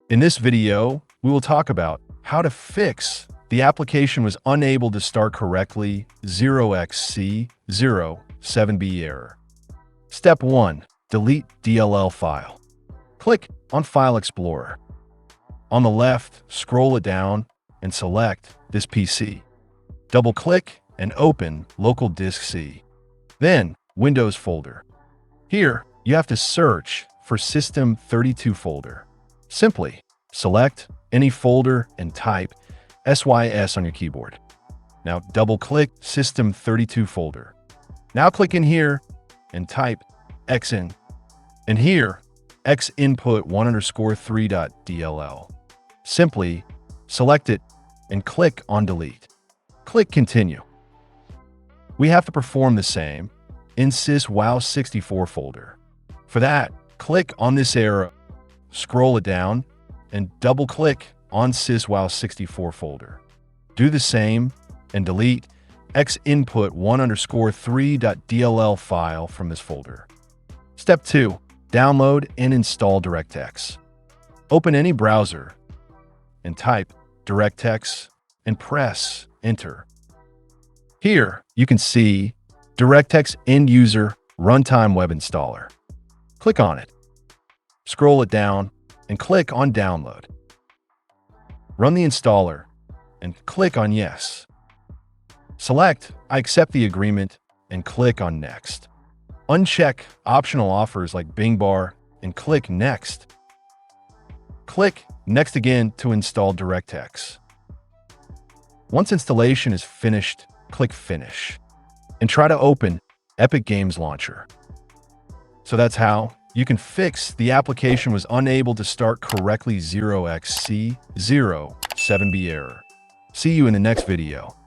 In this video, we will talk about how to fix the application was unable to start correctly 0xc007b error. Step 1. Delete DLL file. Click on File Explorer. On the left, scroll it down and select this PC. Double-click and open Local Disk C. Then, Windows folder. Here, you have to search for System32 folder. Simply select any folder and type SYS on your keyboard. Now double-click System32 folder. Now click in here and type xin. And here, xinput1_3.dll. Simply select it and click on Delete. Click Continue. We have to perform the same in syswow64 folder. For that, click on this arrow, scroll it down, and double-click on syswow64 folder. Do the same and delete xinput1_3.dll file from this folder. Step 2. Download and install DirectX. Open any browser and type DirectX and press Enter. Here, you can see DirectX End User Runtime Web Installer. Click on it. Scroll it down and click on Download. Run the installer and click on Yes. Select I accept the agreement and click on Next. Uncheck optional offers like Bing Bar and click Next. Click Next again to install DirectX. Once installation is finished, click Finish and try to open Epic Games Launcher. So that's how you can fix the application was unable to start correctly 0xc007b error. See you in the next video.